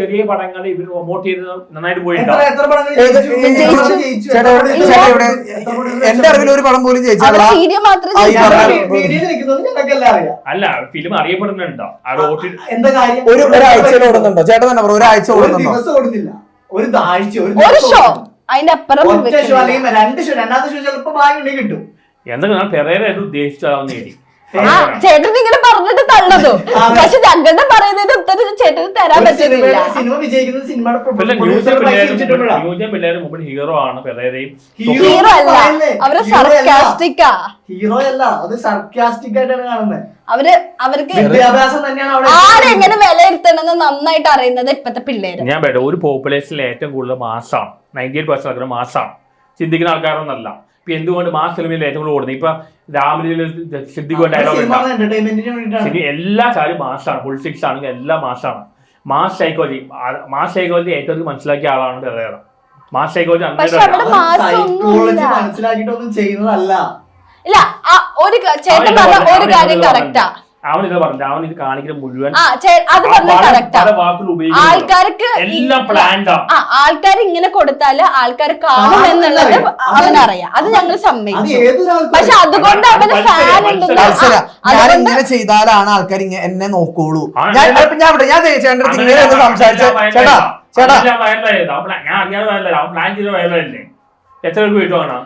ചെറിയ പടങ്ങൾ ഇവർ പ്രൊമോട്ട് ചെയ്ത് നന്നായിട്ട് പോയിട്ടുണ്ടോ? എന്റെ അറിവിൽ ഒരു പടം പോലും അല്ല, ഫിലിം അറിയപ്പെടുന്നുണ്ടോ? ഒരാഴ്ച ഓടുന്നുണ്ടോ? ചേട്ടൻ തന്നെ പറ, ഒരാഴ്ച ഓടുന്നുണ്ടോ? എന്തൊക്കെ പെരേര ഉദ്ദേശിച്ചാവുന്ന ശരി. ചേട്ടൻ ഇങ്ങനെ പറഞ്ഞിട്ട് തള്ളതും, പക്ഷെ ഞങ്ങളുടെ പറയുന്നതിന് ഉത്തരം ചേട്ടന് തരാൻ പറ്റുന്നില്ല. ഹീറോ ആണ് പെരേരയും. ഹീറോ അല്ല, അവര് സർക്കാസ്റ്റിക്കാ. ഹീറോ അല്ല, അത് സർക്കാസ്റ്റിക് ആയിട്ടാണ് കാണുന്നത്. അവർക്ക് വിദ്യാഭ്യാസം തന്നെയാണ് ആരെങ്ങനെ വിലയിരുത്തണമെന്ന് നന്നായിട്ട് അറിയുന്നത് ഇപ്പത്തെ പിള്ളേര്. ഞാൻ പറയാം, ഒരു പോപ്പുലേഷനിൽ ഏറ്റവും കൂടുതൽ മാസാണ് 98% മാസാണ്. ചിന്തിക്കുന്ന ആൾക്കാരൊന്നല്ല. ഇപ്പൊ എന്തുകൊണ്ട് മാസ് ഫിലിമിൽ ഏറ്റവും കൂടുതൽ ഓടുന്നത്? ഇപ്പൊ രാമലീല സിദ്ദിഖ് ഡയലോഗ് എല്ലാ കാര്യം മാസാണ്. പൊളിറ്റിക്സ് ആണെങ്കിൽ എല്ലാം മാസാണ്. മാസ് സൈക്കോളജി ഏറ്റവും മനസ്സിലാക്കിയ ആളാണ് പെരേര. മാസ് സൈക്കോളജി മനസ്സിലാക്കിയിട്ടൊന്നും ചെയ്യുന്നതല്ല. ഇല്ല, ഒരു ചേട്ടൻ പറഞ്ഞ ഒരു കാര്യം കറക്റ്റാ. അവനിത് പറഞ്ഞു, അവൻ ഇത് കാണിക്കുന്ന മുഴുവൻ ആൾക്കാർ ഇങ്ങനെ കൊടുത്താല് ആൾക്കാർ കാണും എന്നുള്ളത് അവനറിയാം. അത് ഞങ്ങൾ സമ്മതിച്ചു. പക്ഷെ അതുകൊണ്ട് അവന് ഫാൻ ഉണ്ടെന്ന് ഇങ്ങനെ ചെയ്താലാണ് ആൾക്കാർ എന്നെ നോക്കോളൂ. ഞാൻ സംസാരിച്ച ചേട്ടാ ഞാൻ അറിയാതെ പ്ലാൻ ചെയ്ത വയലല്ലേ? എത്ര പേർക്ക് വീട്ടു കാണാം?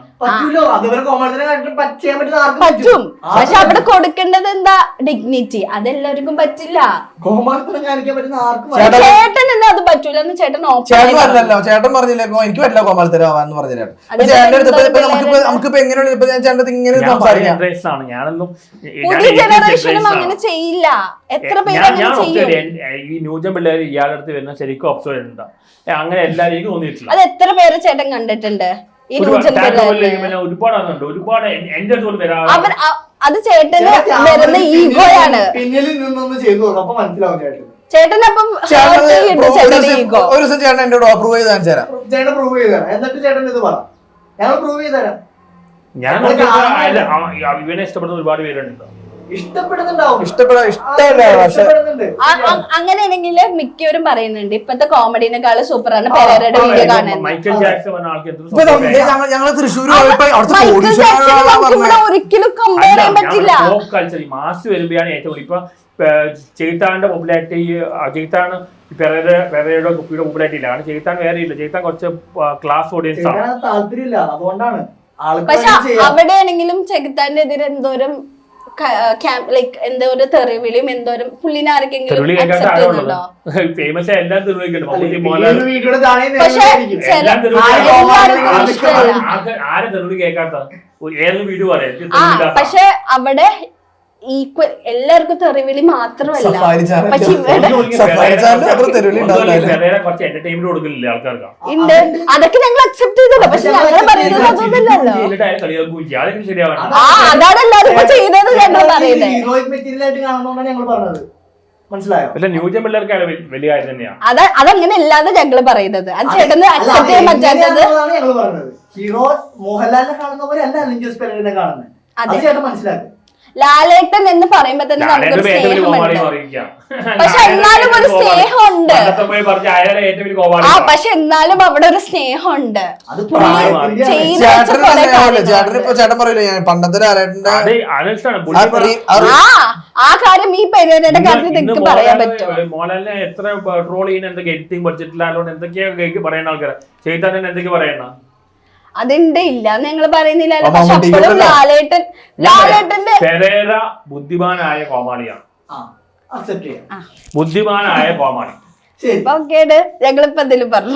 പറ്റും, പക്ഷെ അവിടെ കൊടുക്കേണ്ടത് എന്താ? ഡിഗ്നിറ്റി. അതെല്ലാവർക്കും പറ്റില്ല. ചേട്ടൻ എന്താ അത് പറ്റൂല എന്ന് ചേട്ടൻ പറഞ്ഞല്ലോ. ചേട്ടൻ പറഞ്ഞില്ലേ എനിക്ക് പറ്റില്ല കോമാളിത്തരാന്ന് പറഞ്ഞില്ല. നമുക്കിപ്പോ എങ്ങനെയാണ് ചേട്ടൻ ഇങ്ങനെ സംസാരിക്കാം? പുതിയ ജനറേഷനും അങ്ങനെ ചെയ്യില്ല. എത്ര പേര് ഈ ന്യൂജൻ പിള്ളേർ ഇയാളുടെ അടുത്ത് വരുന്ന ശരിക്കും ഒബ്സർവ് ചെയ്യുന്നുണ്ടോ? അങ്ങനെ എല്ലാവരും തോന്നിയിട്ടില്ല. അത് എത്ര പേര് ചേട്ടൻ കണ്ടിട്ടുണ്ട്? ഒരുപാട് എന്റെ അത് ചേട്ടന് വരുന്ന ഈഗോയാണ്. പിന്നിൽ നിന്നൊന്ന് ചെയ്തു അപ്പൊ മനസ്സിലാവും ചേട്ടൻ. ചേട്ടനപ്പം ഒരു ദിവസം ചേട്ടൻ എന്നോട് പ്രൂവ് ചെയ്ത് കാണിച്ചു തരാം. ചേട്ടൻ പ്രൂവ് ചെയ്ത് തരാം. എന്നിട്ട് ചേട്ടൻ ഇത് പറ, ഞങ്ങൾ പ്രൂവ് ചെയ്ത് തരാം. ഞാൻ ഇവനെ ഇഷ്ടപ്പെടുന്ന ഒരുപാട് പേരുണ്ട്. അങ്ങനെയാണെങ്കിൽ മിക്കവരും പറയുന്നുണ്ട് ഇപ്പത്തെ കോമഡിനെക്കാളും സൂപ്പറാണ് പെരേരയുടെ വീഡിയോ കാണാൻ. മൈക്കൽ ജാക്സൺ പറഞ്ഞ ആൾക്ക് ഒരിക്കലും കമ്പയർ ചെയ്യാൻ പറ്റില്ല. മാസ് വരുമ്പോഴാണ് ഏറ്റവും ഇപ്പൊ ചെയ്ത്താന്റെ പോപ്പുലാരിറ്റി. ചെയ്ത്താണ് പെരേരയുടെ കുപ്പിയുടെ പോപ്പുലാരിറ്റി ഇല്ല. കാരണം ചെയ്ത്താൻ വേറെ ഇല്ല. ചെയ്ത്താൻ കുറച്ച് ക്ലാസ് ഓഡിയൻസ് ആണ്, താല്പര്യമില്ല. അതുകൊണ്ടാണ്. പക്ഷെ അവിടെയാണെങ്കിലും ചെകുത്താന്റെ എതിരെ എന്തോരം ലൈക്ക് എന്തോരം തെറിവിളിയും എന്തോരം പുള്ളിനെ ആർക്കെങ്കിലും ഫേമസ് എല്ലാ ആരെ തെറിവിളി കേൾക്കാത്ത ഏതൊരു വീഡിയോ പറയാം. പക്ഷെ അവിടെ ഈക്വൽ എല്ലാവർക്കും തെറിവിളി മാത്രമല്ല. പക്ഷെ ഉണ്ട്, അതൊക്കെ ഞങ്ങൾ അക്സെപ്റ്റ് ചെയ്തല്ലോ. പക്ഷെ ഞങ്ങൾ പറയുന്നത് അതൊന്നുമല്ലല്ലോ. അതാണ് എല്ലാവരും ഇപ്പൊ ചെയ്തത് ഞങ്ങൾ പറയുന്നത്. അതങ്ങനെ അല്ലാതെ ഞങ്ങൾ പറയുന്നത്. അത് ചേട്ടന് അക്സെപ്റ്റ് ചെയ്യാൻ പറ്റാത്തത്. ഹീറോ മോഹൻലാലിനെ കാണുന്ന പോലെ അല്ല ലിഞ്ചസ് പെരേരനെ കാണുന്നത്. അത് ചേട്ടൻ മനസ്സിലാക്കും. ലാലേട്ടൻ എന്ന് പറയുമ്പോ തന്നെ നമുക്കൊരു സ്നേഹമുണ്ട്. പക്ഷെ എന്നാലും ഒരു സ്നേഹമുണ്ട്. പക്ഷെ എന്നാലും അവിടെ ഒരു സ്നേഹമുണ്ട്. ചേട്ടൻ പറയില്ല പണ്ടത്തെ ലാലേട്ടന്റെ ആ കാര്യം ഈ പെരേരയുടെ കാര്യത്തിൽ നിങ്ങൾക്ക് പറയാൻ പറ്റും. മോഹൻലാലിനെ എത്ര ട്രോൾ ചെയ്യുന്ന എന്തൊക്കെ എഡിറ്റിംഗ് ബഡ്ജറ്റിലാലോണ്ട് എന്തൊക്കെയാ പറയുന്ന ആൾക്കാരെ ചെയ്താൽ എന്തൊക്കെ പറയണ അതിന്റെ ഇല്ല ഞങ്ങൾ പറയുന്നില്ലല്ലോ. പക്ഷെ അപ്പോഴും ലാലേട്ടന്റെ പെരേര ബുദ്ധിമാനായ കോമാളിയാണ്. ബുദ്ധിമാനായ കോമാളി ഞങ്ങളിപ്പോ എന്തെങ്കിലും പറഞ്ഞു.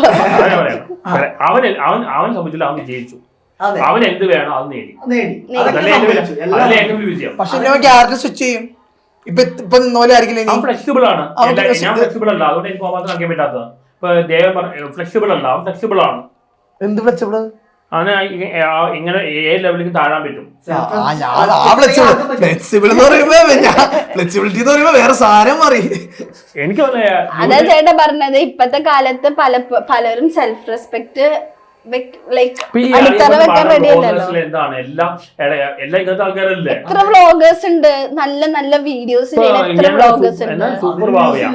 അവൻ സംബന്ധിച്ചില്ല, അവൻ ജയിച്ചു. അവൻ എന്ത് വേണോ അത് നേടി. ഏറ്റവും വിജയം. പക്ഷെ സ്വിച്ച് ചെയ്യും. ഫ്ലെക്സിബിൾ ആണ്. ഞാൻ ഫ്ലെക്സിബിൾ അല്ല, അതുകൊണ്ട് എനിക്ക് കോമാത്രം ആക്കാൻ പറ്റാത്തത്. ഇപ്പൊ ദേവൻ ഫ്ലെക്സിബിൾ അല്ല, അവൻ ഫ്ലെക്സിബിൾ ആണ്. എന്ത് ഫ്ലെക്സിബിൾ? അവന് ഇങ്ങനെ ഏത് ലെവലിലേക്ക് താഴാൻ പറ്റും. ഫ്ലെക്സിബിലിറ്റി എന്ന് പറയുമ്പോ വേറെ സാരം മാറി. എനിക്ക് അതാ ചേട്ടാ പറഞ്ഞത്. ഇപ്പത്തെ കാലത്ത് പലരും സെൽഫ് റെസ്പെക്ട് എന്താണ് എല്ലാം ഇങ്ങനത്തെ ആൾക്കാരല്ലേ. എത്ര വ്ളോഗേഴ്സ് ഉണ്ട്, നല്ല നല്ല വീഡിയോസ്. എത്ര വ്ളോഗേഴ്സ് ഉണ്ട്. സൂപ്പർ ഭാവയാ,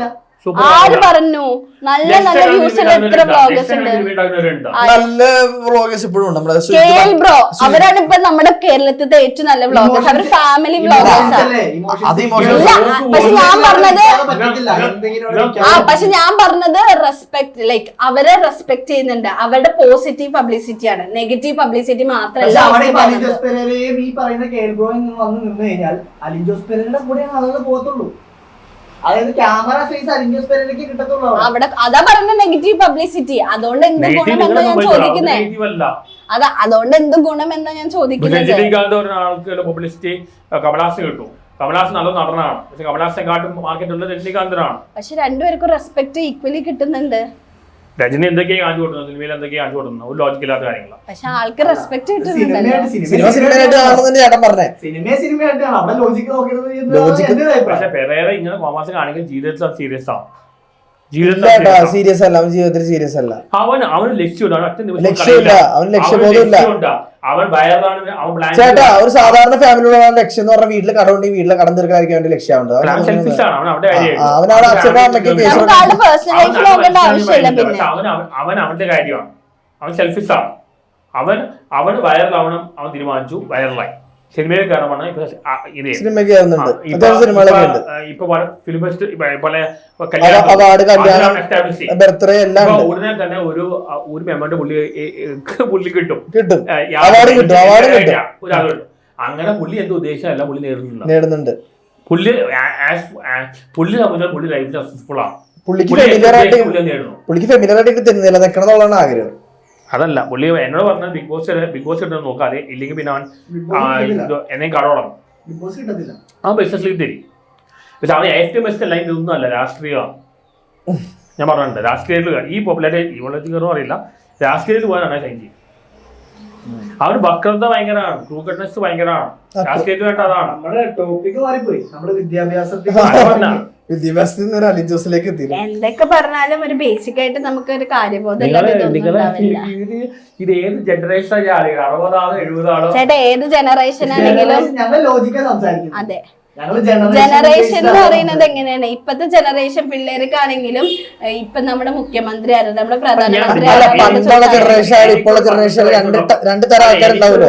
ആര് പറഞ്ഞു? നല്ല നല്ല വ്യൂസ് ഉള്ള എത്ര വ്ളോഗേഴ്സ് ഉണ്ട്. നല്ല വ്ളോഗേഴ്സ് ഇപ്പോഴും ഉണ്ട് നമ്മുടെ KL ബ്രോ, അവരാണ് ഇപ്പൊ നമ്മുടെ കേരളത്തിലെ ഏറ്റവും നല്ല വ്ളോഗേഴ്സ്. അവര് ഫാമിലി വ്ളോഗേഴ്സാ. പക്ഷെ ഞാൻ പറഞ്ഞത് റെസ്പെക്ട്, ലൈക്ക് അവരെ റെസ്പെക്ട് ചെയ്യുന്നുണ്ട്. അവരുടെ പോസിറ്റീവ് പബ്ലിസിറ്റി ആണ്, നെഗറ്റീവ് പബ്ലിസിറ്റി മാത്രമല്ല. ഈ പറയുന്ന കേൾബ്രോയിൽ നിന്ന് വന്ന് നിന്ന് കഴിഞ്ഞാൽ അലിൻ ജോസ് പെരേരയുടെ കൂടെയാണ് ആളുകൾ പോകത്തുള്ളൂ. അതായത് ക്യാമറ ഫേസ് അലിൻ ജോസ് പെരേരയ്ക്ക് കിട്ടത്തുള്ളൂ അവിടെ. അതാ പറയുന്ന നെഗറ്റീവ് പബ്ലിസിറ്റി. അതുകൊണ്ട് എന്ത് ഗുണമെന്നാ ഞാൻ ചോദിക്കുന്നേ? അതാ അതുകൊണ്ട് എന്ത് ഗുണമെന്നാ ഞാൻ ചോദിക്കുന്നത്? പബ്ലിസിറ്റി കമലഹാസന് കിട്ടും. കമലഹാസൻ നല്ല നടനാണ്, പക്ഷെ കമലഹാസനെക്കാട്ടും മാർക്കറ്റുള്ള രജനീകാന്തിനാണ്. പക്ഷെ രണ്ടുപേർക്കും റെസ്പെക്ട് ഈക്വലി കിട്ടുന്നുണ്ട്. രജനി എന്തൊക്കെയാ കാണിച്ചു കൊടുക്കുന്നത്, സിനിമയിൽ എന്തൊക്കെയാ കാണിച്ചു കൊടുക്കുന്നത്, ഒരു ലോജിക്കില്ലാത്ത കാര്യങ്ങളാണ്. പക്ഷെ ആൾക്ക് റെസ്പെക്ട് കിട്ടുന്നുണ്ടല്ലോ. സിനിമയായിട്ട് കാണുന്നതിന്റെ ചേട്ടൻ പറഞ്ഞേ. പക്ഷെ പെരേര ഇങ്ങനെ കോമേഴ്സ് കാണിക്കുന്ന ജീവിതത്തിൽ സീരിയസ് ആണ്. സീരിയസ് അല്ല, അവൻ ജീവിതത്തിൽ സീരിയസ് അല്ല. അവന് ലക്ഷ്യമില്ല, അവൻ ലക്ഷ്യബോധമില്ല. അവൻ വയറാണ്, അവൻ ചേട്ടാ ഒരു സാധാരണ ഫാമിലിയുള്ള ലക്ഷ്യം എന്ന് പറഞ്ഞാൽ വീട്ടിലെ കട ഉണ്ടെങ്കിൽ വീട്ടിലെ കടം തീർക്കാതിരിക്കാൻ വേണ്ടി ലക്ഷ്യമുണ്ട്. അവനവിടെ അച്ഛനും അമ്മയ്ക്ക് അവൻ അവന്റെ കാര്യമാണ്, അവൻ സെൽഫിഷാണ്. അവൻ വൈറലാവണം, അവൻ തീരുമാനിച്ചു, വൈറലായി. സിനിമയിൽ കാരണമാണ് ഫിലിം ഫെസ്റ്റ് ബർത്ത്ഡേ എല്ലാം ഉടനെ തന്നെ ഒരു മെമ്പറിന്റെ പുള്ളി കിട്ടും. അങ്ങനെ പുള്ളി എന്ത് ഉദ്ദേശമല്ല പുള്ളി നേടുന്നുണ്ട്. പുള്ളി സംബന്ധിച്ചാൽ പുള്ളി ലൈഫിൽ സക്സസ്ഫുൾ ആണ്. പുള്ളിക്ക് ഫെമിലിയർ ആയിട്ട് നിലനിൽക്കണമെന്നുള്ളതാണ് ആഗ്രഹം. അതല്ല പുള്ളി എന്നോട് പറഞ്ഞത് ബിഗ് ബോസ് കിട്ടുന്ന നോക്കാതെ, ഇല്ലെങ്കിൽ പിന്നെ അവൻ എന്നെയും കടോളം ആ ബിസിനസ്സിലേക്ക് തരും. പക്ഷെ അവൻ ഏറ്റവും ബെസ്റ്റ് ലൈൻ ഇതൊന്നും അല്ല, രാഷ്ട്രീയമാണ്. ഞാൻ പറഞ്ഞിട്ടുണ്ട്, രാഷ്ട്രീയത്തിൽ ഈ പോപ്പുലേറ്റ് അറിയില്ല, രാഷ്ട്രീയത്തിൽ പോകാനാണ് സൈൻ ചെയ്യും. അവന് വക്രത ഭയങ്കരമാണ്, ക്രൂക്കട്ട്നെസ് ഭയങ്കരമാണ്. രാഷ്ട്രീയത്തിൽ വേണ്ട അതാണ് നമ്മുടെ ടോപ്പിക് മാറിപ്പോയി. നമ്മുടെ വിദ്യാഭ്യാസത്തിൽ അലിൻ ജോസിലേക്ക് എത്തി. എന്തൊക്കെ പറഞ്ഞാലും ഒരു ബേസിക് ആയിട്ട് നമുക്ക് ഒരു കാര്യബോധം ഇത് ഏത് ജനറേഷൻ 60-ആണോ 70-ആണോ ചേട്ടാ, ഏത് ജനറേഷൻ ആണെങ്കിലും ഞങ്ങൾ ലോജിക്കാ സംസാരിക്കും. അതെ, ജനറേഷൻ എന്ന് പറയുന്നത് എങ്ങനെയാണ്? ഇപ്പത്തെ ജനറേഷൻ പിള്ളേർക്കാണെങ്കിലും ഇപ്പൊ നമ്മുടെ മുഖ്യമന്ത്രി ആയിരുന്നു, നമ്മുടെ പ്രധാനമന്ത്രി പണ്ടുള്ള ജനറേഷൻ ഇപ്പോഴുള്ള ജനറേഷൻ രണ്ട് തരം ആൾക്കാരുണ്ടാവുമല്ലോ.